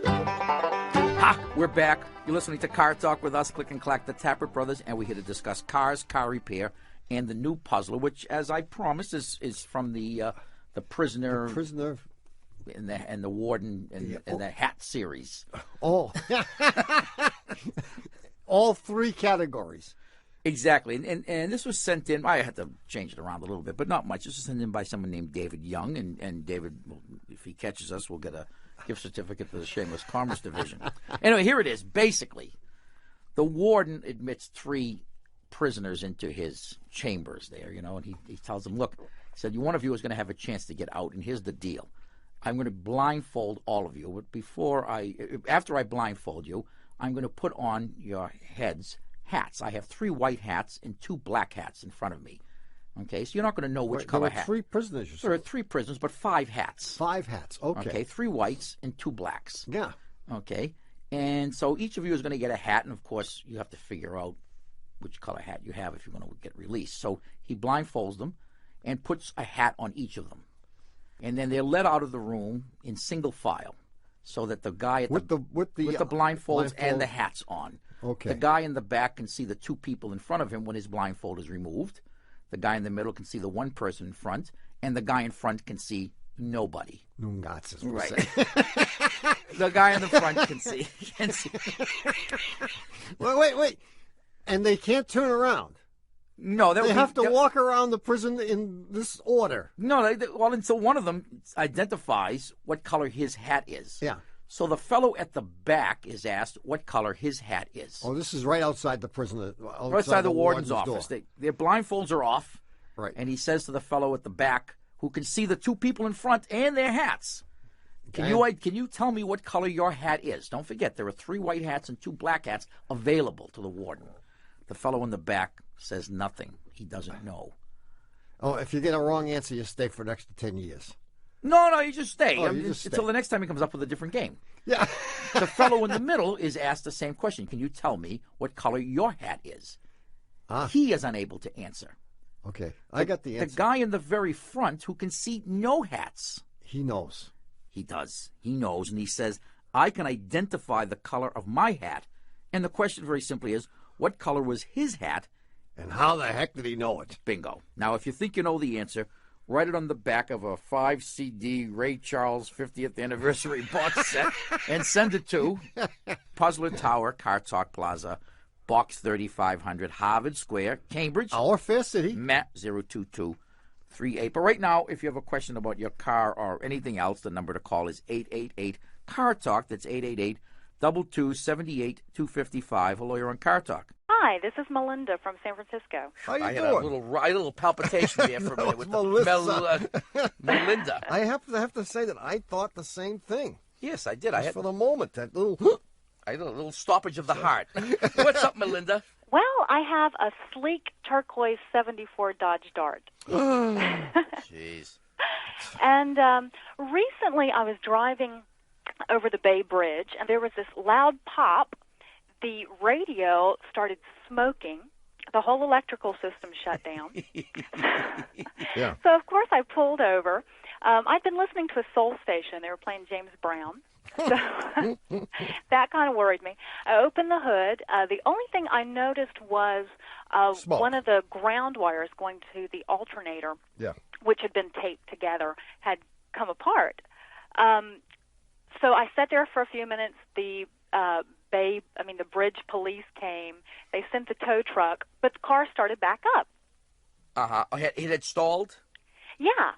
Ha! We're back. You're listening to Car Talk with us, Click and Clack, the Tappert Brothers, and we're here to discuss cars, car repair, and the new puzzler, which, as I promised, is from the prisoner. The prisoner. And the warden and the hat series. Oh. All three categories. Exactly. And this was sent in. I had to change it around a little bit, but not much. This was sent in by someone named David Young. And David, if he catches us, we'll get a gift certificate to the Shameless Commerce Division. Anyway, here it is. Basically, the warden admits 3 prisoners into his chambers there, and he tells them, look, he said, one of you is going to have a chance to get out, and here's the deal. I'm going to blindfold all of you, but after I blindfold you, I'm going to put on your heads hats. I have 3 white hats and 2 black hats in front of me. Okay, so you're not going to know which color hat. There are 3 prisoners, you said. There are 3 prisoners, but 5 hats. 5 hats, okay. Okay, 3 whites and 2 blacks. Yeah. Okay, and so each of you is going to get a hat, and of course you have to figure out which color hat you have if you're going to get released. So he blindfolds them and puts a hat on each of them. And then they're let out of the room in single file, so that the guy at with the blindfolds and the hats on. Okay. The guy in the back can see the 2 people in front of him when his blindfold is removed. The guy in the middle can see the 1 person in front, and the guy in front can see nobody. Nungatzes, right. The guy in the front can see. Wait. And they can't turn around. No, they have to walk around the prison in this order. No, well, until one of them identifies what color his hat is. Yeah. So the fellow at the back is asked what color his hat is. Oh, this is right outside the prison. Right outside the warden's office. Their blindfolds are off. Right. And he says to the fellow at the back, who can see the 2 people in front and their hats, can you tell me what color your hat is? Don't forget, there are 3 white hats and 2 black hats available to the warden. The fellow in the back says nothing. He doesn't know. Oh, if you get a wrong answer, you stay for an extra 10 years. No, you just stay. Stay. Until the next time he comes up with a different game. Yeah. The fellow in the middle is asked the same question. Can you tell me what color your hat is? He is unable to answer. Okay, I got the answer. The guy in the very front who can see no hats. He knows. He does. He knows, and he says, I can identify the color of my hat. And the question very simply is, what color was his hat? And how the heck did he know it? Bingo. Now, if you think you know the answer, write it on the back of a 5-CD Ray Charles 50th anniversary box set and send it to Puzzler Tower, Car Talk Plaza, Box 3500, Harvard Square, Cambridge. Our fair city. Matt 02238. But right now, if you have a question about your car or anything else, the number to call is 888-CAR-TALK. That's 888-227-8255. Hello, you're on Car Talk. Hi, Hi, this is Melinda from San Francisco. How you I had doing? a little palpitation there for a minute with Melissa. Melinda. I have to say that I thought the same thing. Yes, I did. Just for the moment, that little. I had a little stoppage of the heart. What's up, Melinda? Well, I have a sleek turquoise 74 Dodge Dart. Jeez. And recently I was driving over the Bay Bridge, and there was this loud pop. The radio started smoking. The whole electrical system shut down. Yeah. So, of course, I pulled over. I'd been listening to a soul station. They were playing James Brown. So that kind of worried me. I opened the hood. The only thing I noticed was one of the ground wires going to the alternator, which had been taped together, had come apart. So I sat there for a few minutes. The bridge police came. They sent the tow truck, but the car started back up. It had stalled? Yeah.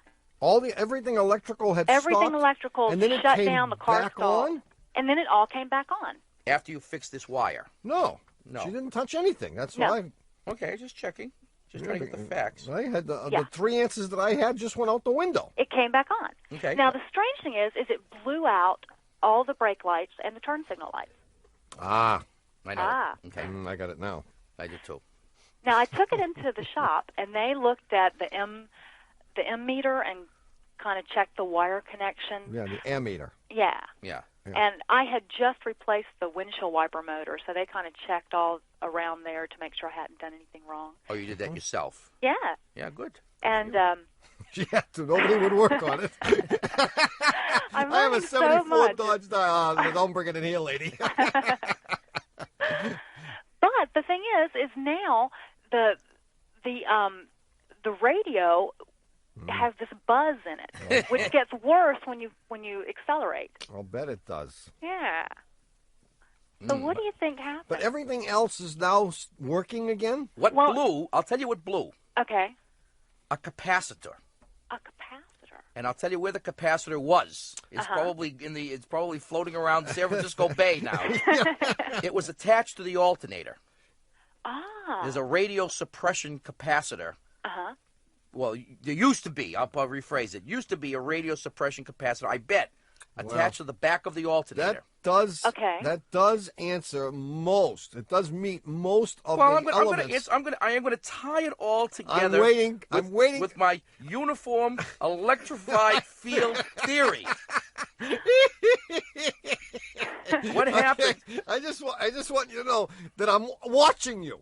Everything electrical had Everything stopped, electrical and then it shut came down. The car back stalled, on? and then it all came back on. After you fixed this wire? No. No. She didn't touch anything. That's No. why. Okay, just checking. Just trying to get the facts. I had the three answers that I had just went out the window. It came back on. Okay. Now, the strange thing is it blew out all the brake lights and the turn signal lights. Ah. I know. Okay. I got it now. I did too. Now, I took it into the shop, and they looked at the M meter and kind of checked the wire connection. Yeah, the ammeter. Yeah. Yeah. And I had just replaced the windshield wiper motor, so they kind of checked all around there to make sure I hadn't done anything wrong. Oh, you did that yourself? Yeah. Yeah, good. And She had to. Nobody would work on it. I have a 74 so much. Dodge. Don't bring it in here, lady. But the thing is now the radio has this buzz in it, which gets worse when you accelerate. I'll bet it does. Yeah. So what do you think happened? But everything else is now working again? What blew? I'll tell you what blew. Okay. A capacitor. A capacitor. And I'll tell you where the capacitor was. It's probably floating around San Francisco Bay now. It was attached to the alternator. Ah. There's a radio suppression capacitor. Uh-huh. Well, there used to be. I'll rephrase it. Used to be a radio suppression capacitor, I bet, attached to the back of the alternator. That does answer most. It does meet most of the elements. I am going to tie it all together. I'm waiting with my uniform electrified field theory. What happened? I just want you to know that I'm watching you.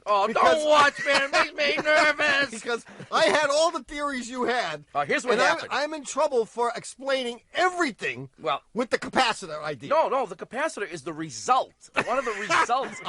Oh, don't watch, man. It makes me nervous. Because I had all the theories you had. Here's what happened. I'm in trouble for explaining everything with the capacitor idea. No, the capacitor is the result. One of the results.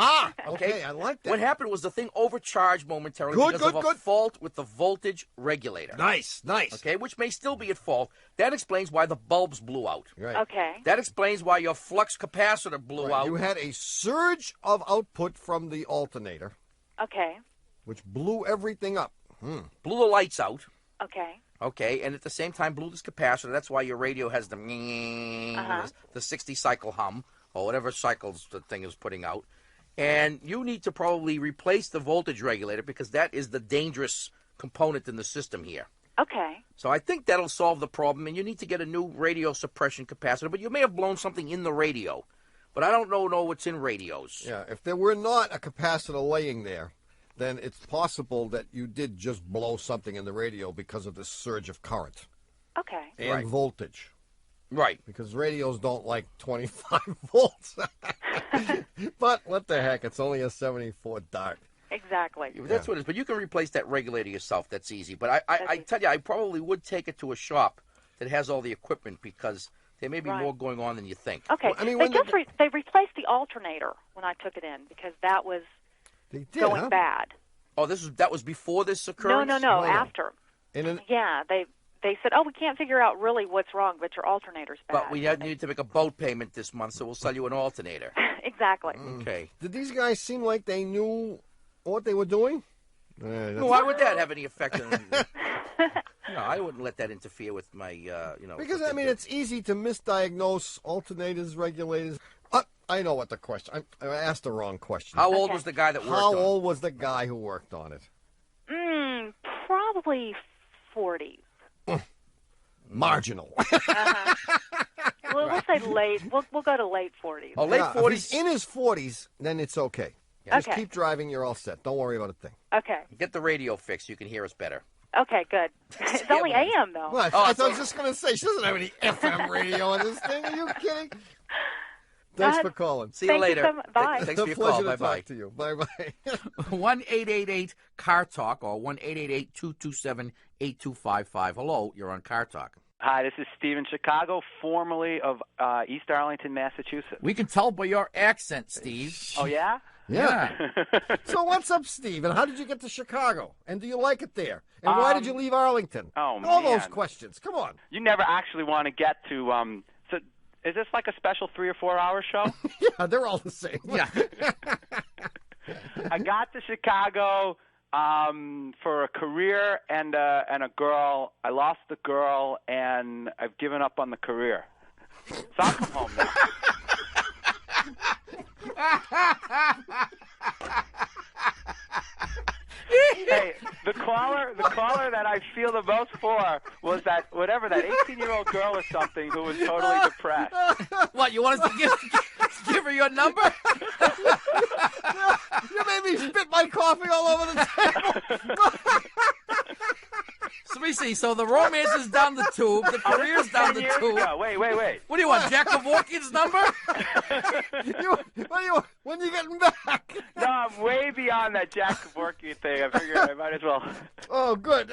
Okay, I like that. What happened was the thing overcharged momentarily because of a fault with the voltage regulator. Nice. Okay, which may still be at fault. That explains why the bulbs blew out. Right. Okay. That explains why your flux capacitor blew out. You had a surge of output from the alternator. Okay. Which blew everything up. Blew the lights out. Okay. Okay, and at the same time blew this capacitor. That's why your radio has the 60 cycle hum, or whatever cycles the thing is putting out. And you need to probably replace the voltage regulator because that is the dangerous component in the system here. Okay. So I think that'll solve the problem, and you need to get a new radio suppression capacitor. But you may have blown something in the radio. But I don't know what's in radios. Yeah, if there were not a capacitor laying there, then it's possible that you did just blow something in the radio because of the surge of current. Okay. And voltage. Right. Because radios don't like 25 volts. But what the heck, it's only a 74 Dart. Exactly. That's what it is. But you can replace that regulator yourself. That's easy. But I tell you, I probably would take it to a shop that has all the equipment because there may be more going on than you think. Okay. Well, I mean, they replaced the alternator when I took it in because that was going bad. Oh, that was before this occurred? No, after. Yeah, they said, we can't figure out really what's wrong, but your alternator's bad. But we need to make a boat payment this month, so we'll sell you an alternator. Exactly. Okay. Did these guys seem like they knew what they were doing? Why would that have any effect on them? No, I wouldn't let that interfere with my, Because, I mean, it's easy to misdiagnose alternators, regulators. I know what the question. I asked the wrong question. How old was the guy that worked on it? How old was the guy who worked on it? Probably 40s. Marginal. Well, we'll say late. We'll go to late 40s. Oh, late 40s. If he's in his 40s, then it's okay. Just Okay. keep driving. You're all set. Don't worry about a thing. Okay. Get the radio fixed. You can hear us better. Okay, good. It's only AM, though. Well, I was just going to say, she doesn't have any FM radio in this thing. Are you kidding? Thanks for calling. See you Thank later. You so much. Bye. Thanks for your Pleasure call. to Bye-bye. talk to you. Bye-bye. 1-888-CAR-TALK or 1-888-227-8255. Hello, you're on Car Talk. Hi, this is Steve in Chicago, formerly of East Arlington, Massachusetts. We can tell by your accent, Steve. Oh, yeah? Yeah. So what's up, Steve? And how did you get to Chicago? And do you like it there? And why did you leave Arlington? Oh, All man. those questions. Come on. You never actually want to get to so is this like a special 3 or 4 hour show? Yeah, they're all the same. Yeah. I got to Chicago for a career and a girl. I lost the girl, and I've given up on the career. So I'll come home now. Hey, the caller that I feel the most for was that 18-year-old girl or something who was totally depressed. What, you want us to give her your number? You made me spit my coffee all over the table. So we see. So the romance is down the tube. The career's down the tube. Wait. What do you want, Jack Kevorkian's number? When are you getting back? No, I'm way beyond that Jack Kevorkian thing. I figured I might as well. Oh, good.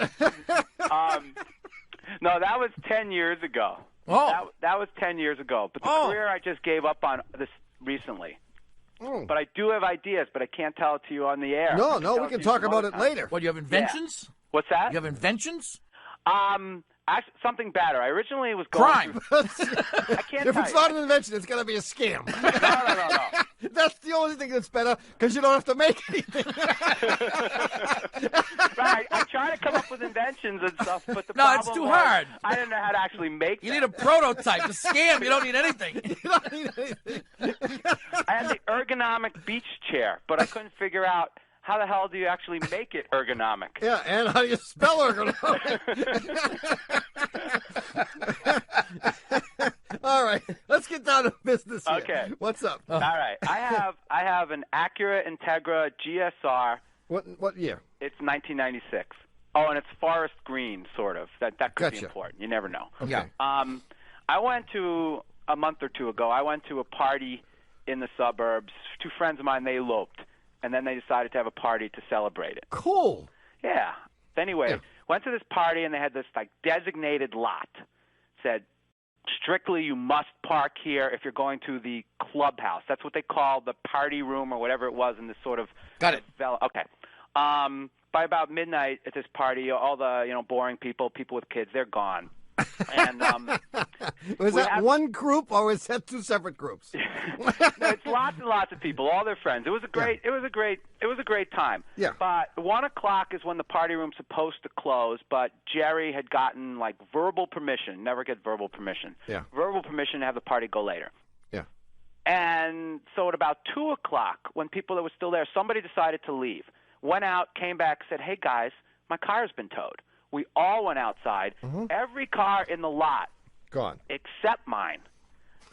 No, that was 10 years ago. Oh. That was 10 years ago. But the career I just gave up on this recently. Oh. But I do have ideas, but I can't tell it to you on the air. No, we can talk about it later. What, you have inventions? Yeah. What's that? You have inventions? Something better. I originally was going Crime. I can't If tell it's you. not an invention, it's going to be a scam. No. That's the only thing that's better, because you don't have to make anything. Right. I try to come up with inventions and stuff, but the No, problem it's too was hard. I didn't know how to actually make You them. need a prototype. To scam, you don't need anything. You don't need anything. I had the ergonomic beach chair, but I couldn't figure out how the hell do you actually make it ergonomic. Yeah, and how do you spell ergonomic? All right, let's get down to business here. Okay. What's up? All right. I have an Acura Integra GSR. What year? It's 1996. Oh, and it's forest green, sort of. That could be Gotcha. important. You never know. Yeah. I went to, a month or two ago, I went to a party in the suburbs. Two friends of mine, they eloped. And then they decided to have a party to celebrate it. Cool. Yeah. Anyway, Yeah. went to this party, and they had this, designated lot. Said, strictly you must park here if you're going to the clubhouse. That's what they call the party room or whatever it was in this sort of... Got it. Okay. By about midnight at this party, all the, boring people with kids, they're gone. And was that one group or was that two separate groups? No, it's lots and lots of people, all their friends. It was a great time. Yeah. But 1 o'clock is when the party room's supposed to close. But Jerry had gotten verbal permission. Never get verbal permission. Yeah. Verbal permission to have the party go later. Yeah. And so at about 2 o'clock, when people that were still there, somebody decided to leave. Went out, came back, said, "Hey guys, my car's been towed." We all went outside. Mm-hmm. Every car in the lot, Gone. except mine,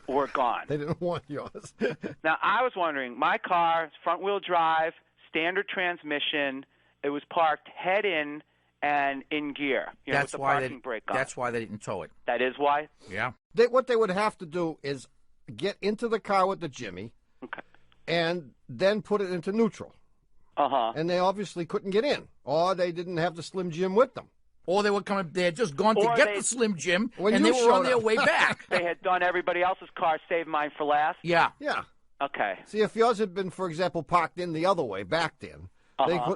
were gone. They didn't want yours. Now, I was wondering, my car, front-wheel drive, standard transmission, it was parked head-in and in gear, with the parking brake on. That's why they didn't tow it. That is why? Yeah. What they would have to do is get into the car with the Jimmy and then put it into neutral. Uh-huh. And they obviously couldn't get in, or they didn't have the Slim Jim with them. Or they had just gone to Or get they- the Slim Jim, When and you they were on showed their up. way back. They had done everybody else's car, saved mine for last? Yeah. Yeah. Okay. See, if yours had been, for example, parked in the other way, backed in,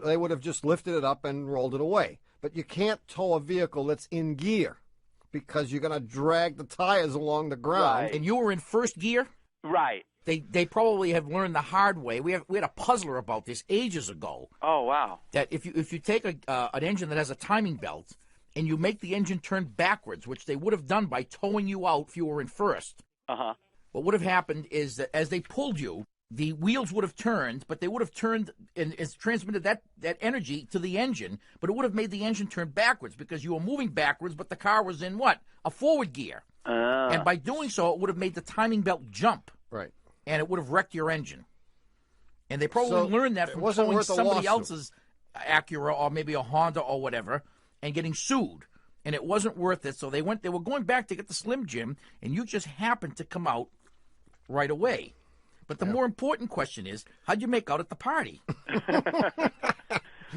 they would have just lifted it up and rolled it away. But you can't tow a vehicle that's in gear because you're going to drag the tires along the ground. Right. And you were in first gear? Right. They probably have learned the hard way. We had a puzzler about this ages ago. Oh, wow. That if you take an engine that has a timing belt and you make the engine turn backwards, which they would have done by towing you out if you were in first, Uh-huh. what would have happened is that as they pulled you, the wheels would have turned, but they would have turned and it's transmitted that energy to the engine, but it would have made the engine turn backwards because you were moving backwards, but the car was in what? A forward gear. And by doing so, it would have made the timing belt jump. Right. And it would have wrecked your engine. And they probably learned that from towing somebody else's Acura or maybe a Honda or whatever and getting sued. And it wasn't worth it, so they were going back to get the Slim Jim, and you just happened to come out right away. But the more important question is, how'd you make out at the party?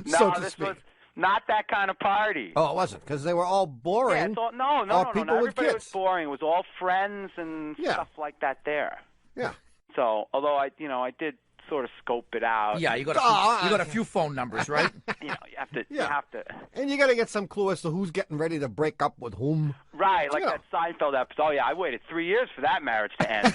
No, this was not that kind of party. Oh, it wasn't, because they were all boring. Yeah, no. Everybody was boring. It was all friends and stuff like that there. Yeah. So, although I did sort of scope it out. Yeah, you got a few phone numbers, right? You have to. And you got to get some clue as to who's getting ready to break up with whom. Right, like that Seinfeld episode. Oh, yeah, I waited 3 years for that marriage to end.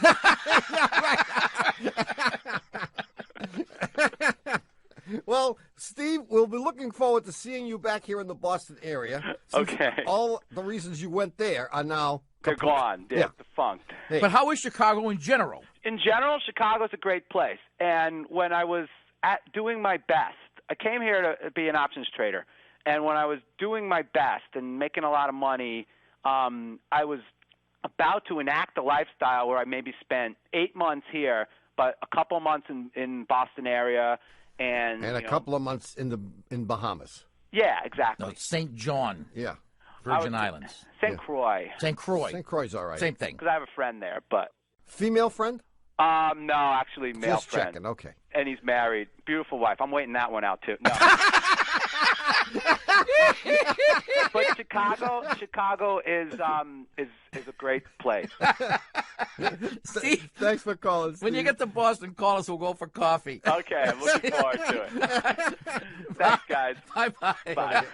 Well, Steve, we'll be looking forward to seeing you back here in the Boston area. Okay. All the reasons you went there are now... They're gone. They're defunct. Hey. But how is Chicago in general? In general, Chicago's a great place. And when I was doing my best, I came here to be an options trader. And when I was doing my best and making a lot of money, I was about to enact a lifestyle where I maybe spent 8 months here, but a couple months in Boston area, and a couple of months in Bahamas. Yeah, exactly. No, St. John. Yeah. Virgin Islands. St. Croix. St. Croix. St. Croix's all right. Same thing. Because I have a friend there, but... Female friend? No, actually male Just friend. checking, okay. And he's married. Beautiful wife. I'm waiting that one out, too. No. But Chicago is a great place. Steve, thanks for calling, Steve. When you get to Boston, call us. We'll go for coffee. Okay, I'm looking forward to it. Thanks, guys. Bye-bye. Bye.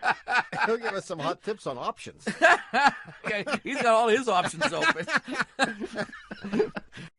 He'll give us some hot tips on options. Okay, he's got all his options open.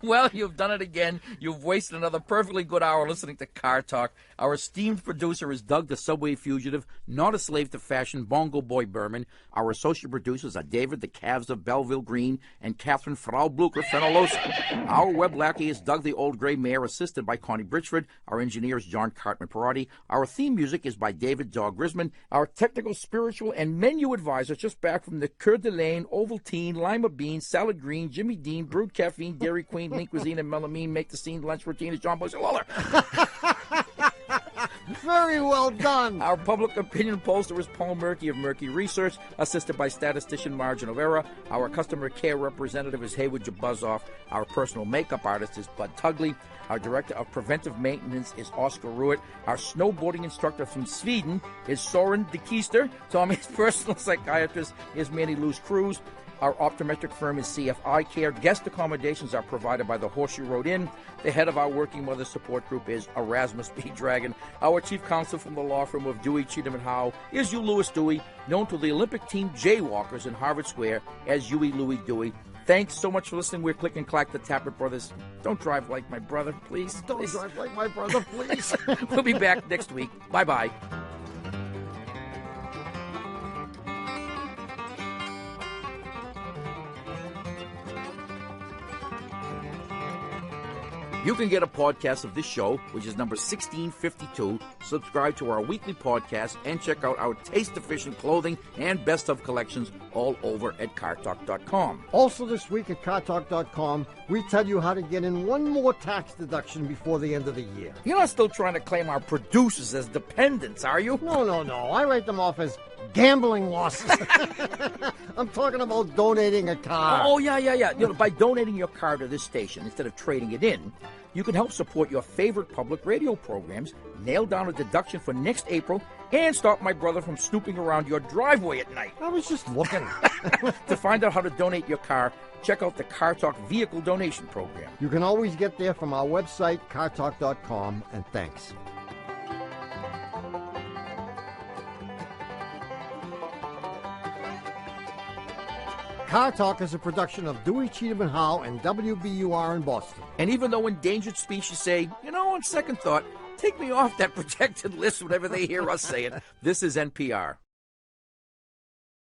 Well, you've done it again. You've wasted another perfectly good hour listening to Car Talk. Our esteemed producer is Doug the Subway Fugitive, not a slave to fashion, Bongo Boy Berman. Our associate producers are David the Calves of Belleville Green and Catherine Frau Blucher Fenolosa. Our web lackey is Doug the Old Gray Mare, assisted by Connie Bridgeford. Our engineer is John Cartman Perotti. Our theme music is by David Dog Grisman. Our technical, spiritual, and menu advisor just back from the Coeur d'Alene, Ovaltine, Lima Bean, Salad Green, Jimmy Dean, Brewed Caffeine, Dairy Queen, Lean Cuisine, and Melamine make the scene lunch routine is John Bush Lawler. Very well done. Our public opinion pollster is Paul Murky of Murky Research, assisted by statistician Margin O'Vera. Our customer care representative is Haywood Jabuzzoff. Our personal makeup artist is Bud Tugley. Our director of preventive maintenance is Oscar Ruitt. Our snowboarding instructor from Sweden is Soren de Keister. Tommy's personal psychiatrist is Manny Luz Cruz. Our optometric firm is CFI Care. Guest accommodations are provided by the Horseshoe Road Inn. The head of our Working Mother Support Group is Erasmus B. Dragon. Our chief counsel from the law firm of Dewey, Cheatham & Howe is Hugh Lewis Dewey, known to the Olympic team Jaywalkers in Harvard Square as Huey Louie Dewey. Thanks so much for listening. We're Click and Clack, the Tappert Brothers. Don't drive like my brother, please. Don't drive like my brother, please. We'll be back next week. Bye-bye. You can get a podcast of this show, which is number 1652, subscribe to our weekly podcast, and check out our taste-efficient clothing and best-of collections all over at cartalk.com. Also this week at cartalk.com, we tell you how to get in one more tax deduction before the end of the year. You're not still trying to claim our producers as dependents, are you? No. I write them off as gambling losses. I'm talking about donating a car. Oh, yeah. By donating your car to this station instead of trading it in, you can help support your favorite public radio programs, nail down a deduction for next April, and stop my brother from snooping around your driveway at night. I was just looking. To find out how to donate your car, check out the Car Talk Vehicle Donation Program. You can always get there from our website, cartalk.com, and thanks. Car Talk is a production of Dewey, Cheatham & Howe and WBUR in Boston. And even though endangered species say, on second thought, take me off that protected list whenever they hear us say it, this is NPR.